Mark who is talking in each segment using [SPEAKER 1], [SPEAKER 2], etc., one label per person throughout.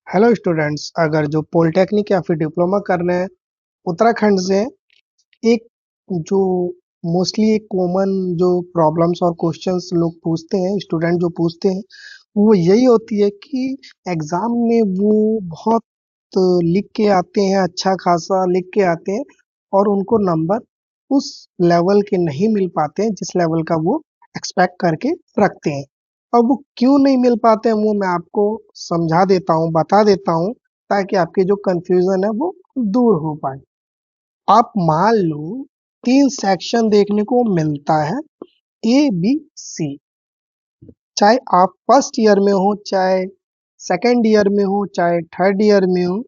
[SPEAKER 1] Hello students, अगर जो polytechnic या फिर डिप्लोमा कर रहे हैं उत्तराखंड से, एक जो मोस्टली एक कॉमन जो प्रॉब्लम्स और क्वेश्चंस लोग पूछते हैं, स्टूडेंट जो पूछते हैं, वो यही होती है कि एग्जाम में वो बहुत लिख के आते हैं, अच्छा खासा लिख के आते हैं और उनको नंबर उस लेवल के नहीं मिल पाते हैं जिस लेवल का वो एक्सपेक्ट करके रखते हैं। अब वो क्यों नहीं मिल पाते हैं वो मैं आपको समझा देता हूँ, बता देता हूँ, ताकि आपकी जो कंफ्यूजन है वो दूर हो पाए। आप मान लो 3 सेक्शन देखने को मिलता है, ए बी सी। चाहे आप फर्स्ट ईयर में हो, चाहे सेकेंड ईयर में हो, चाहे थर्ड ईयर में हो,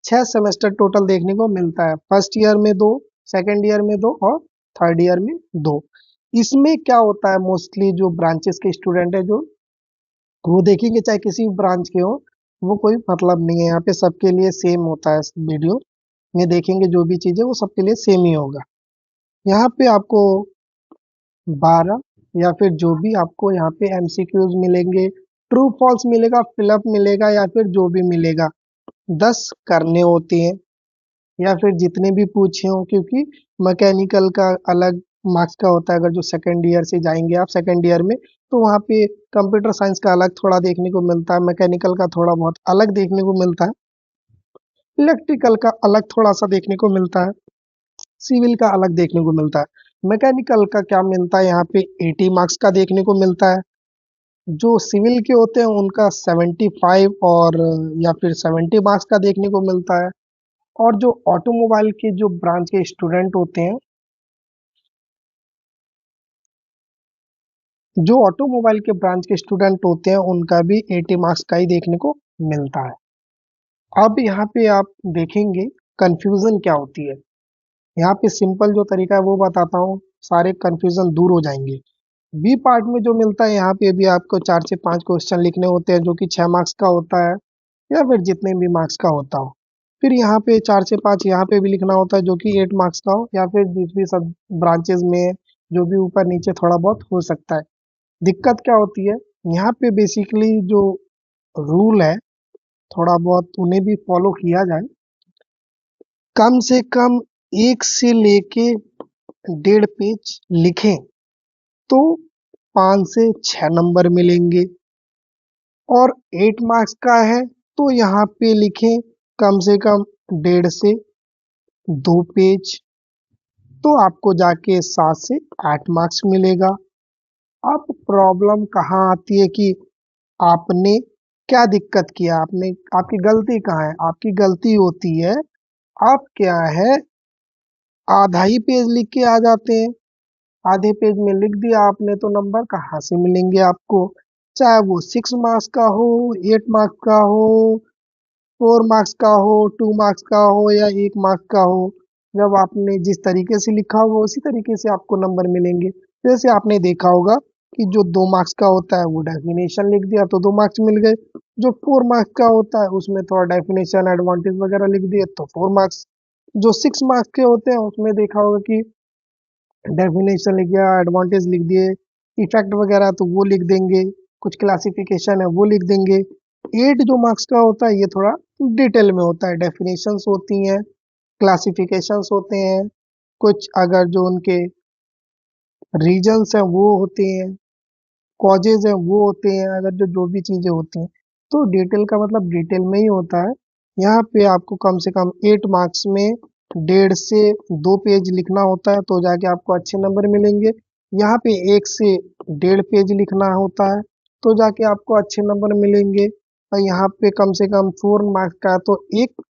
[SPEAKER 1] 6 सेमेस्टर टोटल देखने को मिलता है। फर्स्ट ईयर में दो, सेकेंड ईयर में दो और थर्ड ईयर में दो। इसमें क्या होता है, मोस्टली जो ब्रांचेस के स्टूडेंट है जो वो देखेंगे, चाहे किसी भी ब्रांच के हो, वो कोई मतलब नहीं है, यहाँ पे सबके लिए सेम होता है। वीडियो में देखेंगे जो भी चीजें वो सबके लिए सेम ही होगा। यहाँ पे आपको 12 या फिर जो भी आपको यहाँ पे एमसीक्यूज मिलेंगे, ट्रू फॉल्स मिलेगा, फिलअप मिलेगा या फिर जो भी मिलेगा, 10 करने होते हैं या फिर जितने भी पूछे हो, क्योंकि मैकेनिकल का अलग मार्क्स का होता है। अगर जो सेकंड ईयर से जाएंगे आप सेकंड ईयर में, तो वहाँ पे कंप्यूटर साइंस का अलग थोड़ा देखने को मिलता है, मैकेनिकल का थोड़ा बहुत अलग देखने को मिलता है, इलेक्ट्रिकल का अलग थोड़ा सा देखने को मिलता है, सिविल का अलग देखने को मिलता है। मैकेनिकल का क्या मिलता है, यहाँ पे 80 मार्क्स का देखने को मिलता है। जो सिविल के होते हैं उनका 75 और या फिर 70 मार्क्स का देखने को मिलता है। और जो ऑटोमोबाइल के जो ब्रांच के स्टूडेंट होते हैं, जो ऑटोमोबाइल के ब्रांच के स्टूडेंट होते हैं उनका भी 80 मार्क्स का ही देखने को मिलता है। अब यहाँ पे आप देखेंगे कंफ्यूजन क्या होती है। यहाँ पे सिंपल जो तरीका है वो बताता हूँ, सारे कंफ्यूजन दूर हो जाएंगे। बी पार्ट में जो मिलता है, यहाँ पे भी आपको 4 से 5 क्वेश्चन लिखने होते हैं जो कि 6 मार्क्स का होता है या फिर जितने भी मार्क्स का होता हो। फिर यहाँ पे 4 से 5 यहाँ पे भी लिखना होता है जो कि 8 मार्क्स का हो, या फिर जिस भी सब ब्रांचेस में जो भी ऊपर नीचे थोड़ा बहुत हो सकता है। दिक्कत क्या होती है, यहाँ पे बेसिकली जो रूल है थोड़ा बहुत उन्हें भी फॉलो किया जाए। कम से कम 1 से लेके 1.5 पेज लिखें तो 5 से 6 नंबर मिलेंगे। और 8 मार्क्स का है तो यहाँ पे लिखें कम से कम 1.5 से 2 पेज, तो आपको जाके 7 से 8 मार्क्स मिलेगा। अब प्रॉब्लम कहाँ आती है कि आपने क्या दिक्कत किया, आपने आपकी गलती कहाँ है। आपकी गलती होती है, आप क्या है आधा ही पेज लिख के आ जाते हैं। आधे पेज में लिख दिया आपने तो नंबर कहाँ से मिलेंगे आपको। चाहे वो 6 मार्क्स का हो, 8 मार्क्स का हो, 4 मार्क्स का हो, 2 मार्क्स का हो या 1 मार्क्स का हो, जब आपने जिस तरीके से लिखा होगा उसी तरीके से आपको नंबर मिलेंगे। जैसे आपने देखा होगा कि जो 2 मार्क्स का होता है वो डेफिनेशन लिख दिया तो 2 मार्क्स मिल गए। जो 4 मार्क्स का होता है उसमें थोड़ा डेफिनेशन एडवांटेज वगैरह लिख दिए तो 4 मार्क्स। जो 6 मार्क्स के होते हैं उसमें देखा होगा कि डेफिनेशन लिख दिया, एडवांटेज लिख दिए, इफेक्ट वगैरह तो वो लिख देंगे, कुछ क्लासिफिकेशन है वो लिख देंगे। 8 जो मार्क्स का होता है ये थोड़ा डिटेल में होता है, डेफिनेशंस होती हैं, क्लासिफिकेशंस होते हैं, कुछ अगर जो उनके रीजंस हैं वो होते हैं, कॉजेज हैं वो होते हैं, अगर जो जो भी चीजें होती हैं, तो डिटेल का मतलब डिटेल में ही होता है। यहाँ पे आपको कम से कम 8 मार्क्स में 1.5 से 2 पेज लिखना होता है तो जाके आपको अच्छे नंबर मिलेंगे। यहाँ पे 1 से 1.5 पेज लिखना होता है तो जाके आपको अच्छे नंबर मिलेंगे। और यहाँ पे कम से कम 4 मार्क्स का है तो एक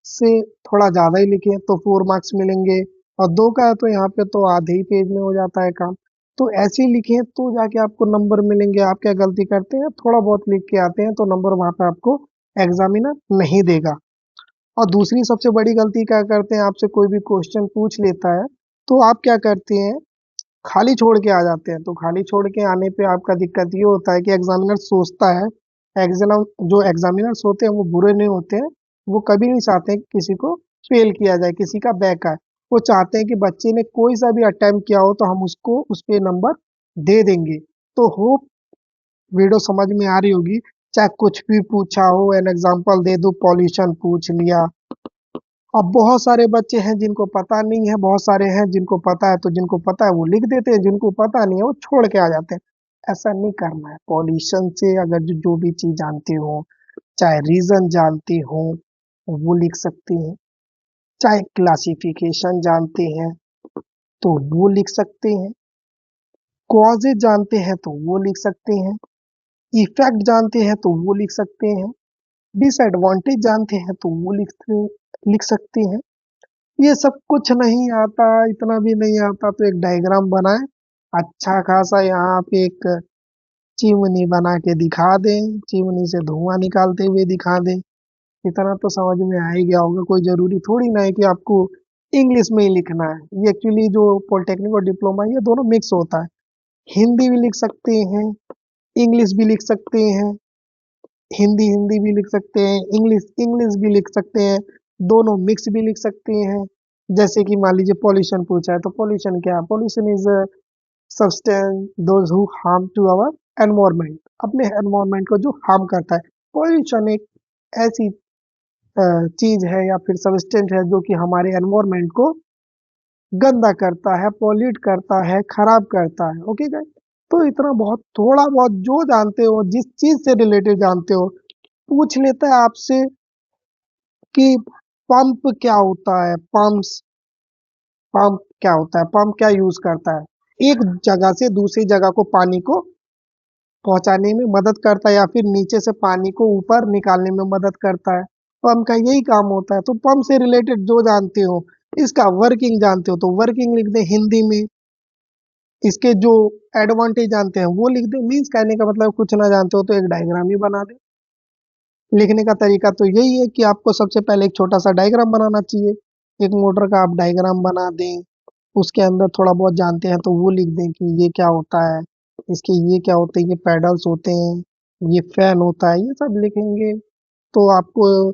[SPEAKER 1] से थोड़ा ज्यादा ही लिखे तो 4 मार्क्स मिलेंगे। और 2 का है तो यहाँ पे तो आधे ही पेज में हो जाता है काम। तो ऐसे ही लिखे तो जाके आपको नंबर मिलेंगे। आप क्या गलती करते हैं, थोड़ा बहुत लिख के आते हैं तो नंबर वहां पे आपको एग्जामिनर नहीं देगा। और दूसरी सबसे बड़ी गलती क्या करते हैं, आपसे कोई भी क्वेश्चन पूछ लेता है तो आप क्या करते हैं, खाली छोड़ के आ जाते हैं। तो खाली छोड़ के आने पे आपका दिक्कत ये होता है कि एग्जामिनर सोचता है, एग्जाम जो एग्जामिनर्स होते हैं वो बुरे नहीं होते हैं, वो कभी नहीं चाहते हैं कि किसी को फेल किया जाए, किसी का बैक आए। वो चाहते हैं कि बच्चे ने कोई सा भी अटेम्प्ट किया हो तो हम उसको उस पे नंबर दे देंगे। तो होप वीडियो समझ में आ रही होगी। चाहे कुछ भी पूछा हो, एन एग्जांपल दे दूं, पॉल्यूशन पूछ लिया। अब बहुत सारे बच्चे हैं जिनको पता नहीं है, बहुत सारे हैं जिनको पता है, तो जिनको पता है वो लिख देते हैं, जिनको पता नहीं है वो छोड़ के आ जाते हैं। ऐसा नहीं करना है। पॉल्यूशन से अगर जो भी चीज जानते हो, चाहे रीजन जानते हो, वो लिख सकते हैं। चाहे क्लासिफिकेशन जानते हैं तो वो लिख सकते हैं। कॉजेज जानते हैं तो वो लिख सकते हैं। इफेक्ट जानते हैं तो वो लिख सकते हैं। डिसएडवांटेज जानते हैं तो वो लिख सकते हैं। ये सब कुछ नहीं आता, इतना भी नहीं आता तो एक डायग्राम बनाए, अच्छा खासा यहाँ पे एक चिमनी बना के दिखा दें, चिमनी से धुआं निकालते हुए दिखा दें। इतना तो समझ में आ ही गया होगा। कोई जरूरी थोड़ी ना है कि आपको इंग्लिश में ही लिखना है। ये एक्चुअली जो पॉलिटेक्निक और डिप्लोमा ये दोनों मिक्स होता है। हिंदी भी लिख सकते हैं, इंग्लिश भी लिख सकते हैं, हिंदी हिंदी भी लिख सकते हैं, इंग्लिश इंग्लिश भी लिख सकते हैं, दोनों मिक्स भी लिख सकते हैं। जैसे कि मान लीजिए पॉल्यूशन पूछा है, तो पॉल्यूशन क्या है? Pollution is substance those who harm to our environment, अपने एनवायरमेंट को जो हार्म करता है। पॉल्यूशन एक ऐसी चीज है या फिर सब्सटेंस है जो कि हमारे एनवायरमेंट को गंदा करता है, पॉल्यूट करता है, खराब करता है। ओके गाइस, तो इतना बहुत थोड़ा बहुत जो जानते हो, जिस चीज से रिलेटेड जानते हो, पूछ लेता है आपसे कि पंप क्या होता है, पंप क्या होता है, पंप क्या यूज करता है, एक जगह से दूसरी जगह को पानी को पहुंचाने में मदद करता है या फिर नीचे से पानी को ऊपर निकालने में मदद करता है। पंप का यही काम होता है। तो पंप से रिलेटेड जो जानते हो, इसका वर्किंग जानते हो तो वर्किंग लिख दे हिंदी में। इसके जो एडवांटेज जानते हैं वो लिख दे। मीन्स कहने का मतलब कुछ ना जानते हो तो एक डायग्राम ही बना दे। लिखने का तरीका तो यही है कि आपको सबसे पहले एक छोटा सा डायग्राम बनाना चाहिए। एक मोटर का आप डायग्राम बना दें, उसके अंदर थोड़ा बहुत जानते हैं तो वो लिख दें कि ये क्या होता है, इसके ये क्या होते हैं, ये पैडल्स होते हैं, ये फैन होता है, ये सब लिखेंगे तो आपको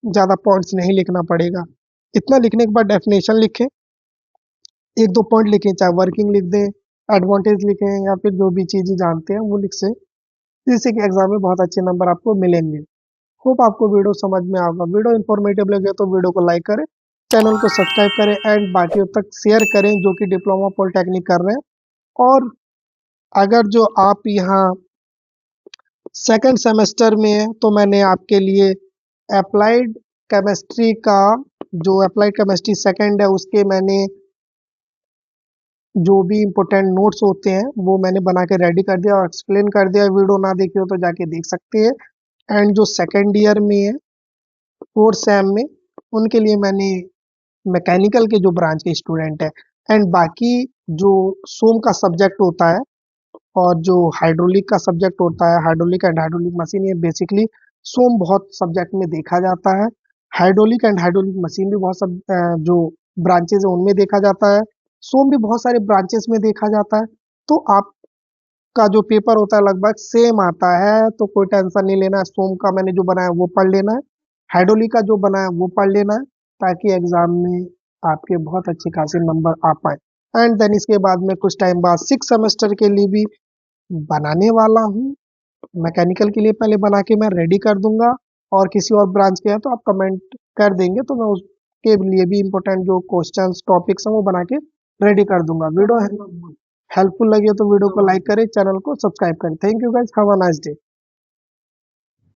[SPEAKER 1] ज्यादा पॉइंट्स नहीं लिखना पड़ेगा। इतना लिखने के बाद डेफिनेशन लिखें, एक दो पॉइंट लिखें, चाहे वर्किंग लिख दें, एडवांटेज लिखें या फिर जो भी चीजें जानते हैं वो लिख से, जिससे कि एग्जाम में बहुत अच्छे नंबर आपको मिलेंगे। होप आपको वीडियो समझ में आएगा। वीडियो इन्फॉर्मेटिव लगे तो वीडियो को लाइक करें, चैनल को सब्सक्राइब करें एंड बाकियों तक शेयर करें जो कि डिप्लोमा पॉलिटेक्निक कर रहे हैं। और अगर जो आप यहाँ सेकंड सेमेस्टर में है तो मैंने आपके लिए अप्लाइड केमिस्ट्री का, जो अप्लाइड केमिस्ट्री सेकंड है, उसके मैंने जो भी इम्पोर्टेंट नोट्स होते हैं वो मैंने बना के रेडी कर दिया और एक्सप्लेन कर दिया। वीडियो ना देखी हो तो जाके देख सकते हैं। एंड जो सेकंड ईयर में है, फोर्थ सेम में, उनके लिए मैंने मैकेनिकल के जो ब्रांच के स्टूडेंट है एंड बाकी जो सोम का सब्जेक्ट होता है और जो हाइड्रोलिक का सब्जेक्ट होता है, हाइड्रोलिक एंड हाइड्रोलिक मशीन, ये बेसिकली सोम बहुत सब्जेक्ट में देखा जाता है। हाइड्रोलिक एंड हाइड्रोलिक मशीन भी बहुत सब जो ब्रांचेज है उनमें देखा जाता है। सोम भी बहुत सारे ब्रांचेस में देखा जाता है। तो आपका जो पेपर होता है लगभग सेम आता है, तो कोई टेंशन नहीं लेना है। सोम का मैंने जो बनाया वो पढ़ लेना है, हाइड्रोलिक का जो बनाया वो पढ़ लेना है, ताकि एग्जाम में आपके बहुत अच्छे खासे नंबर आ पाए। एंड देन इसके बाद में कुछ टाइम बाद सिक्स सेमेस्टर के लिए भी बनाने वाला हूँ। मैकेनिकल के लिए पहले बना के मैं रेडी कर दूंगा, और किसी और ब्रांच के हैं तो आप कमेंट कर देंगे तो मैं उसके लिए भी इम्पोर्टेंट जो क्वेश्चंस टॉपिक्स हैं वो बना के रेडी कर दूंगा। वीडियो हेल्पफुल लगी हो तो वीडियो को लाइक करें, चैनल को सब्सक्राइब करें। Thank you guys, have a nice day.